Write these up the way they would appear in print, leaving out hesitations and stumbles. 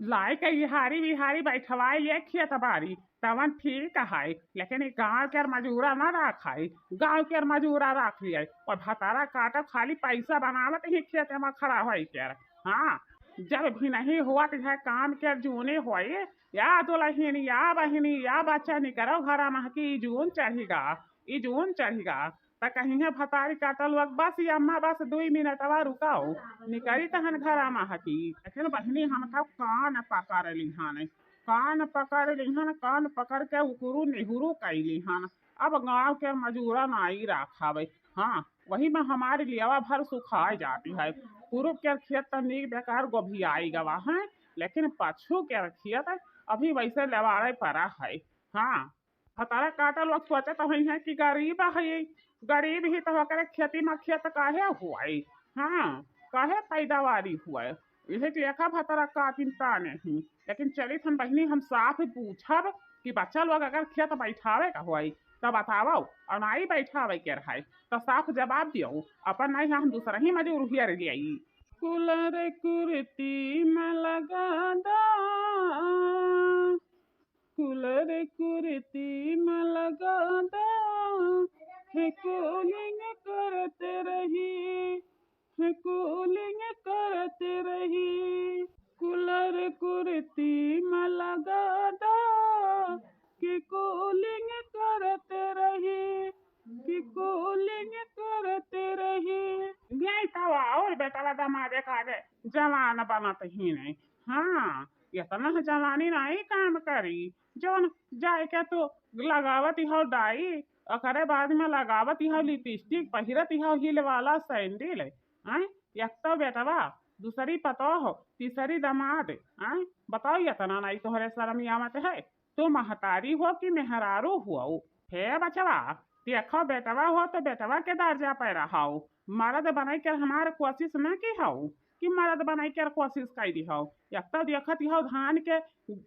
लाई के इहारी बिहारी बैठवाई ये खेत बाड़ी तवन ठीक है। लेकिन ई गाँव के मजूरा ना रखाई। गाँव के मजूरा रख लिये और भतारा काटा खाली पैसा बनावत ही खेत में खड़ा हो के। हाँ, जब भी नहीं हुआ तो है काम के जूने होए या दुल्हन या बहिनी या बच्चा निकलो घर में कि ई जून चढ़ेगा, ई जून चढ़ेगा। त कहीं है भतारी काटल वक्त बस ये अम्मा बस 2 मिनटवा रुकाओ निकली तहन घर में हकी। लेकिन बहनी हम तब कान पकड़ लिहन, कान पकड़ लिहन, कान पकड़ के उकरू निहुरू कैलिहन। अब गांव के मजूरा नाई रखावे। हाँ, वही में हमारी लियावा भर सुखाई जाती है। पूर्व के खेत तो नीक बेकार गोभियाई गवा है, लेकिन पछू के खेत अभी वैसे लवाड़े पड़ा है। हाँ, हतारा काटल वक्त सोचत हई है कि गरीब है, गरीब ही तो होकर खेती में खेत काहे हुआ। हाँ, काहे पैदावारी हुआ। इहे के लेखा भतरा का चिंता नहीं। लेकिन चली हम बहनी हम साफ पूछब कि बच्चा लोग अगर खेत बैठावे का हुआ तो बताओ, और नहीं बैठावे के रहा तो साफ जवाब दियो। अपन नहीं हम दूसरा ही मजूर हियर लियाई। कुलर कुर्ती में लगा दा, कुलर कुर्ती में लगा दा, है कूलिंग करते रही, है कूलिंग करते रही। कूलर कुर्ती में लगा दा कि कूलिंग करते रही, कि कूलिंग करते रही। यही तो और बेटा दमादे काजे जवान बनत ही नहीं। हाँ, इतना जवानी नहीं काम करी जवन जाए के तो लगावत हो डाई, ओकरे बाद में लगावत हो लिपस्टिक, पहिरत हो हिल वाला सैंडल। हैं, एक तो बेटवा, दूसरी पतोह, तीसरी दमाद। हैं, बताओ इतना नहीं तोहरे शर्म आवत है। तू महतारी हो कि मेहरारू हो। हे बचवा, देखो बेटवा हो तो बेटवा के दर्जा पे रहो। मर्द बनाई कर हमारे कोशिश न की हो कि मर्द बनाई कर कोशिश कर हो। एक तो देखत हो धान के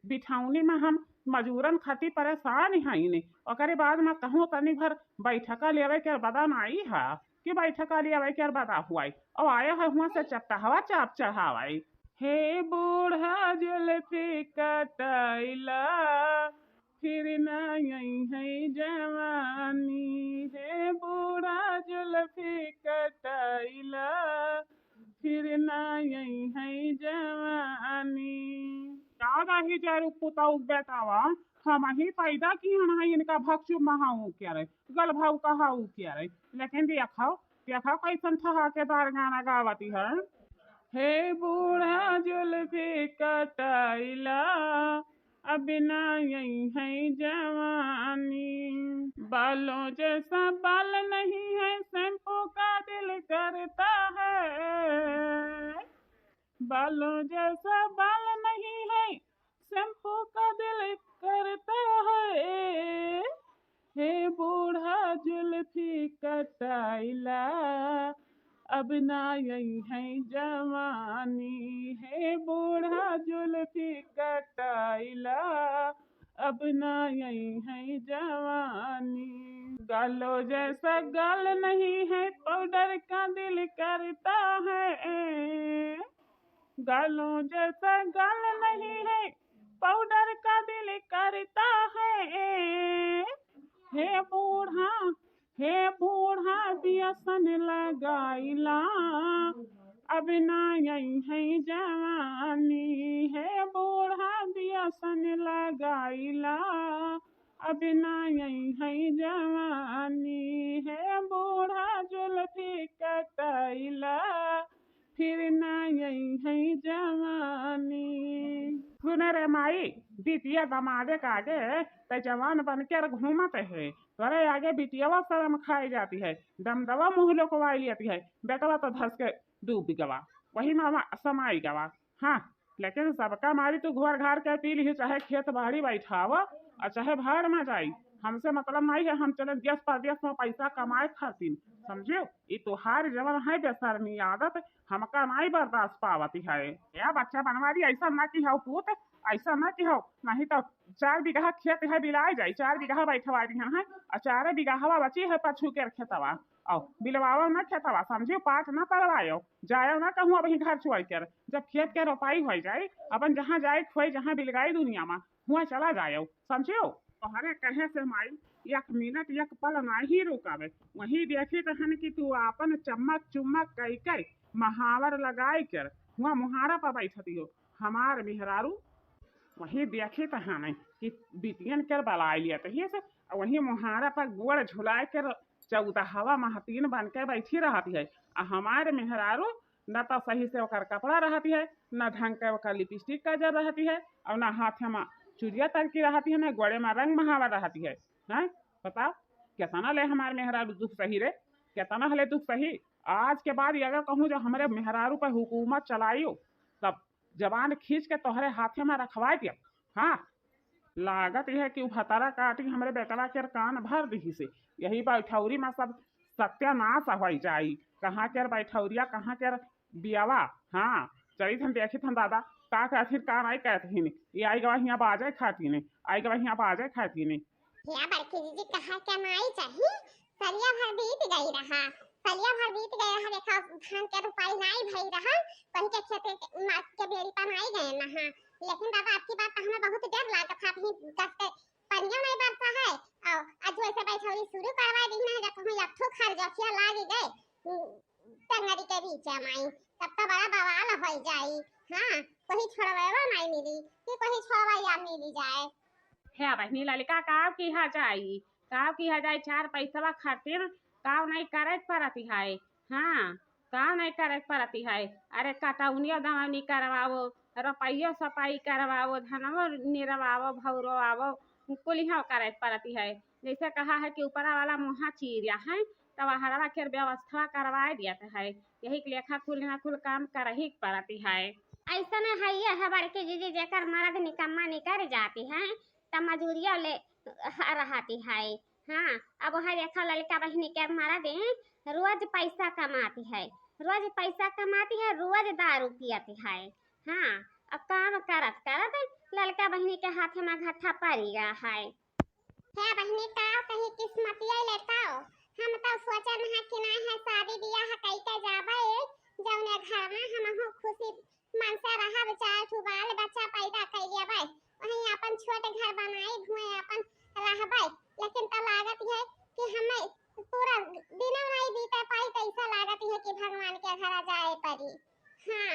बिछौनी में हम मजूरन खातिर परेशान है। ओकरे बाद में कहूँ तनी भर बैठका लेवे के बदा नहीं है कि बैठका लेवे के बदा हुआ और आया है हुआ से चपटा चाप चढ़ावाई। हे बूढ़ा जुल्फी कटैला फिर नहीं है जवानी, हे बूढ़ा जुल्फी कटैला फिर नहीं है जवानी। दादा ही जरू पुताऊ बेटावा हम ही पैदा की हम इनका भक्षु महाऊ क्या रे गल भाऊ कहाऊ क्या रे। लेकिन देखो देखो कैसन ठहाकेदार गाना गावती है। हे बूढ़ा जुल्फी कटैला अब नहीं है जवानी। बालों जैसा बाल नहीं है शैम्पू का दिल करता है, बालों जैसा बाल नहीं है शैम्पू का दिल करता है। हे बूढ़ा जुल्फी कटैला अब ना यही है जवानी, है बूढ़ा जुल्फी कटैला अब ना यही है जवानी। गालो जैसा गाल नहीं है पाउडर का दिल करता है, गालों जैसा गाल नहीं है पाउडर का दिल करता है। हे बूढ़ा, हे बूढ़ा व्यसन लगाइला अब ना यही है जवानी, है बूढ़ा व्यसन लगाइला अब ना यही है जवानी। है बूढ़ा जुल्फी कटैला फिर ना यही है जवानी। सुने रे माई, बिटिया दमादे का आगे ते जवान बन कर घूमत है, तोरे आगे बिटियावा शर्म खाई जाती है, दमदवा मुँह लोकवाई लेती है। बेटवा तो धस के डूब गवा, वही मामा समाई गवा। हाँ, लेकिन सबका मारी तू घर घर के पी ली, चाहे खेत बाड़ी बैठाव और चाहे भाड़ में जाई। हमसे मतलब नहीं है, हम चले देश परदेश में पैसा कमाए खातिर। समझियो, ये तुहार जवन है बेशर्मी आदत हमका नहीं बर्दाश्त पावती है। या बच्चा बनवारी ऐसा ना की हो पूत, ऐसा ना की हो, नहीं तो 4 बीघा खेत है बिलाई जाई, 4 बीघा बैठवा दी है और 4 बीघा हवा बची है पछू के खेतवा। आओ बिलवाओ ना खेतवा, समझियो पाठ ना करवायो, जायो ना कहूँ अब घर छोड़ कर। जब खेत के रोपाई हो जाए अपन जहाँ जाए खोई जहाँ बिलगाई दुनिया में हुआ चला जायो, समझियो। तोहरे कहे से माई एक मिनट एक पल नहीं रुकावे, वही देखी तहन कि तू आपन चम्मक चुम्मक कई कई महावर लगाई कर हुआ मुहारा पर बैठती हो हमार मेहरारू। वही देखी तहन कि बिटियन कर बलाई लिया तहिए से वही मुहारा पर गोड़ झुलाए कर चौदहवा महतीन बन के बैठी रहती है। हमारे मेहरारू न तो सही से ओकर कपड़ा रहती है, न ढंग के ओकर लिपस्टिक कजर रहती है, और न हाथ में चूड़िया तरकी रहती है, न गोड़े में रंग महावर रहती है। हैं बताओ कितना ले हमारे मेहरारू दुख सही रे, कितना हले दुख सही। आज के बाद अगर कहूँ जो हमारे मेहरारू पर हुकूमत चलाइयो तब जबान खींच के तोहरे हाथे में रखवा दिया। हाँ लागत यह है कि भतारा काटी हमारे बेटवा के कान भर दी से यही बैठौरी में सब सत्यानाश हो जाई। कहाँ के बैठौरिया कहाँ के बियावा। हाँ चली थन देखी थन दादा का कहथिन का नहीं कहथिन, ये आई गवा यहाँ बाजे खाती नहीं, आई गवा यहाँ बाजे खाती नहीं। या बड़की दीदी कहा क्या नाई चाहिए, सरिया भर बीत गई रहा, सरिया भर बीत गए रहा, देखा धान के रुपाई नहीं भई रहा, कहीं के खेते मात के बेड़ी पर नहीं गए ना। हाँ लेकिन दादा आपकी बात तो हमें बहुत डर लागत था, अभी कसते पनिया नहीं बरसा है और आज वैसे बैठौरी शुरू करवा दी ना, जब हमें लट्ठो खरजफिया लाग गए टंगरी के बीच माई तब तो बड़ा बवाल हो जाई। हाँ कोई छोड़वावा नहीं मिली कि कोई छोड़वाया मिली जाए। है बहनी ललिका काव की हा जाई, काव की हा जाई चार पैसा खातिर काव नहीं करे परती है। हाँ काव नहीं करे परती है। अरे कटौनिया दवानी करवाओ, रोपैयो सफाई करवाओ, धनवो निरवाओ, भौरो आवो कुलिया करे परती है। जैसे कहा है कि ऊपरा वाला मुहा चीरिया है तब हरवा के व्यवस्था करवाए दिया है, यही के लेखा कुल ना कुल काम कर ही पड़ती है। ऐसा न है ये है बड़की दीदी जेकर मर्द निकम्मा निकर जाती है तब मजूरिया ले रहती है। हाँ अब वह देखा लड़का बहनी के मर्द रोज पैसा कमाती है, रोज पैसा कमाती है, रोज दारू पियती है। हाँ अब काम करत करत लड़का बहनी के हाथ में घट्ठा पड़ गया है। बहनी का कहीं किस्मतिया लेताओ, हम तो सोचन है कि ना है शादी बियाह कई के जाबे जौने घर में हम हो खुशी मन से रहा चाहे ठु बाल बच्चा पैदा कर लेबे वहीं अपन छोटे घर बनाई धुए अपन रहबे। लेकिन तो लागत है कि हमें पूरा दिन नहीं बीते पाई, कैसा लागत है कि भगवान के घर जाए पड़ी। हाँ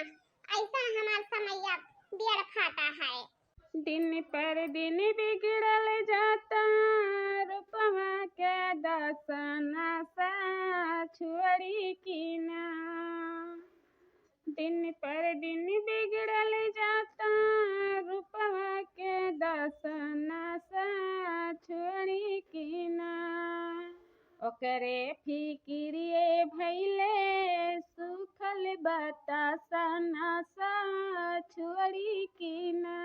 ऐसा हमार समैया बियर फाटा है। दिन पर दिन बिगड़ल जाता रूपवा के दसना सा छुअड़ी की ना, दिन पर दिन बिगड़ल जाता रूपवा के दसना सा छुअड़ी की ना, ओकरे फिकिरिए भैले सुखल बतासा नसा छुअड़ी की ना,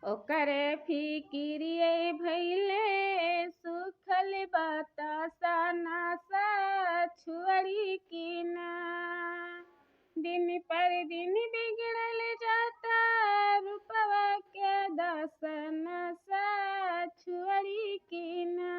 ओकरे फिकिरिए भैले सुखल बतासा नसा छुअड़ी की ना, दिन पर दिन बिगड़ल जाता रूपवा के दसना सा छुअड़ी की ना।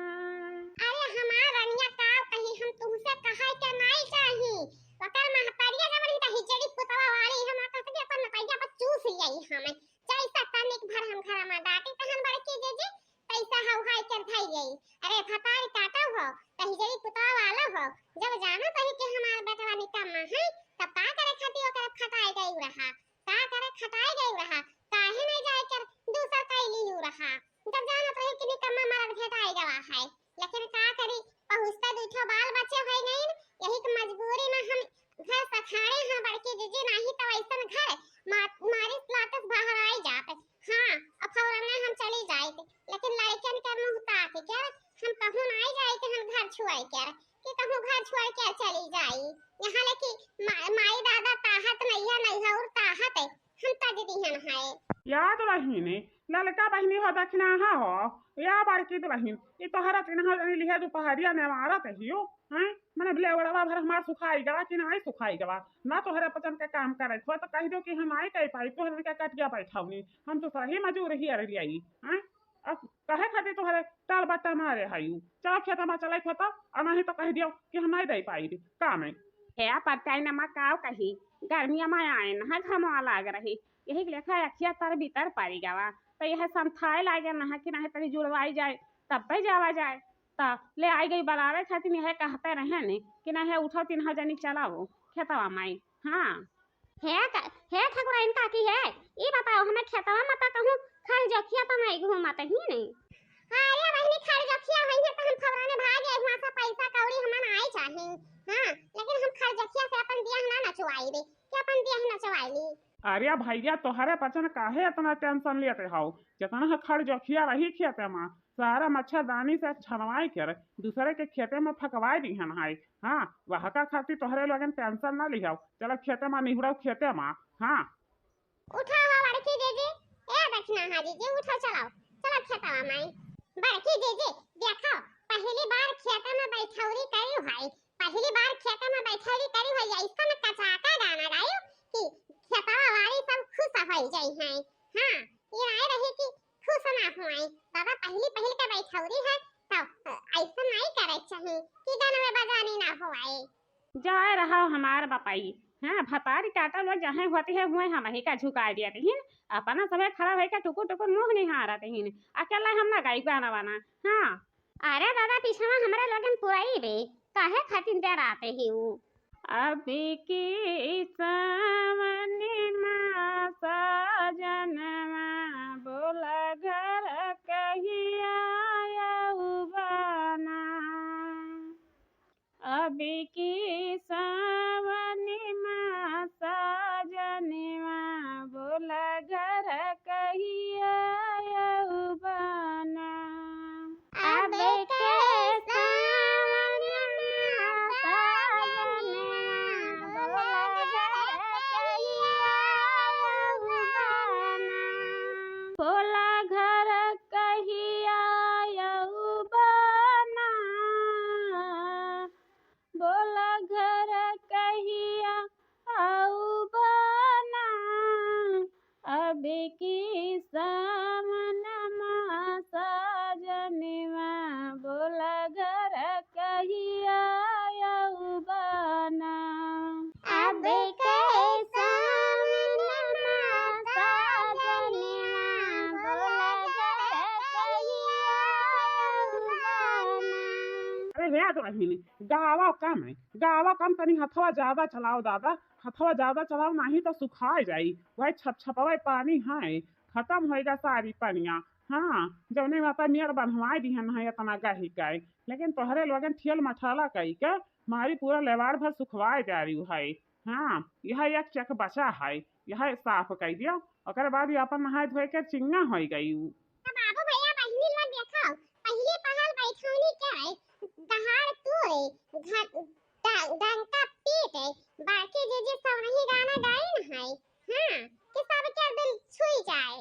अरे हमार रनिया का कहीं हम तुमसे कहा के नहीं चाही वकर महतरिया जबरी त हिजड़ी पुतवा वाली हम कहत के अपन पैसा पर चूस लियाई हमें जैसा तनिक भर हम घर में डाटी तहन बड़की जेजे पैसा हाउ हाई कर खाई गई। अरे फतारी काटा हो त हिजड़ी पुतवा वाला हो जब जाना तही के हमार बेटवा निकम्मा है तब का करे खाती ओकर खटाई गई रहा, का करे खटाई गई रहा, काहे नहीं जाए कर दूसर कैली यू रहा, जब जाना तही के निकम्मा मरद भेटाई गवा है। लेकिन का करी पहुंचता दूठो बाल बच्चे हो गई यही की मजबूरी में हम घर सखाड़े हैं बड़की दीदी नहीं तो ऐसा घर मारी लातस बाहर आई जाते। हाँ अब फौरन हम चली जाए लेकिन लड़कन के मुंह ताके क्या हम कहूं नहीं जाए कि हम घर छुआई कर कि कहूं घर छोड़ के चली जाई यहाँ लेकी माई दादा ताहत नहीं है नहीं है और ताहत है हम तज दीहन है। याद बहिनी ललका बहिनी हो दक्षिणा हो या बड़की बहिन ये तोहरा चिन्ह लिहे दोपहरिया ने मारत हियो हैं मने बले बड़वा भर हमार सुखाई गवा कि नहीं सुखाई गवा ना तोहरा पचन के काम करे हो तो कह दो कि हम आई कह पाई तोहरा के कटिया बैठाऊनी हम तो सही मजूर ही अर लियाई हैं अब कहे खातिर तोहरे टाल बट्टा मारे हायू चला खेता में चला खेता और नहीं तो कह दियो कि हम नहीं दे पाई काम है। हे पटाई नमा काव कही गर्मिया में आए न घमवा लाग रही यही के लेखा अखिया तर भीतर पारी गवा तो यह समथाए लागे न कि नहीं तरी जुड़वाई जाए तब पे जावा जाए तो ले आई गई बनावे खातिर यह कहते रहे ने कि नहीं उठो 3 जनी चलाओ खेतवा माई। हाँ हे ठकुराइन काकी है ये बताओ हमें खेतवा मत कहूं खर जखिया तो नहीं घूमत ही नहीं। अरे बहनी खर जखिया है तो हम खबराने भागे वहां से पैसा कौड़ी हमन आए चाहे। हां लेकिन हम खर जखिया से अपन दिया ना नचवाई रे कि अपन दिया नचवाई ली। अरे भैया तोहरे पचन काहे इतना टेंशन लेते हो जितना खड़ जोखिया रही खेते में सारा मच्छरदानी से छनवाई कर दूसरे के खेते में फकवाई दी हन हाई। हाँ वह का खातिर तोहरे लोगन टेंशन ना लिहाओ चलो खेते में निहुड़ाओ खेते में। हाँ उठाओ लड़की दीदी ए दक्षिणा हां दीदी उठो चलाओ चलो खेतवा माई बड़की दीदी देखो पहली बार खेते में बैठौरी करी भाई पहली बार खेते में बैठौरी करी हो ऐसा में कचाका गाना गायो कि खेतवा वाली सब खुश हो जाई हैं। हां ये आए रही कि खुश ना होई बाबा पहली के बैठौरी है तो ऐसा नहीं करे चाहिए कि गाना में बजानी ना होए। जाए रहा हमार बपाई। हाँ भतारी काटा लो जहाँ होती है हुए हम ही का झुका दिया तीन अपना समय खड़ा है का टुकुर टुकुर मुंह नहीं हारा तीन अकेला हम ना गाई गाना बना। हाँ अरे दादा पिछवा हमारे लोगन पुराई रे काहे खातिर डर आते ही ऊ अभी की सामने माँ सजनमा बोला घर कहिया बना अभी की सामने माँ सजनमा बोला घर कहिया बना अब के सावन बोला घर कहिया बना बोला घर कहिया बना अभी की सामन सजनवा बोला घर कहिया बना अब के सावन अरे रे तो रही गावा कम है गावा कम तनी हथवा ज्यादा चलाओ दादा हथवा ज्यादा चलाओ नहीं तो सुखा जाई वही छपछपवा पानी है खत्म होएगा सारी पनिया। हाँ जौने माता नियर बनवाई दी है इतना गही गए लेकिन तोहरे लोगन थियल मठाला कई के मारी पूरा लेवार भर सुखवाए जा रही है। हाँ यह एक चक बचा है यह साफ कर दियो ओकर बाद अपन नहाय धोए के चिंगा हो गई। बाबू भैया पहली लोग देखो पहली पहल बैठौनी के है दहाड़ तोड़े डंका पीटे बाकी जे सब वही गाना गाई न है। हां कि सब के दिल छुई जाए।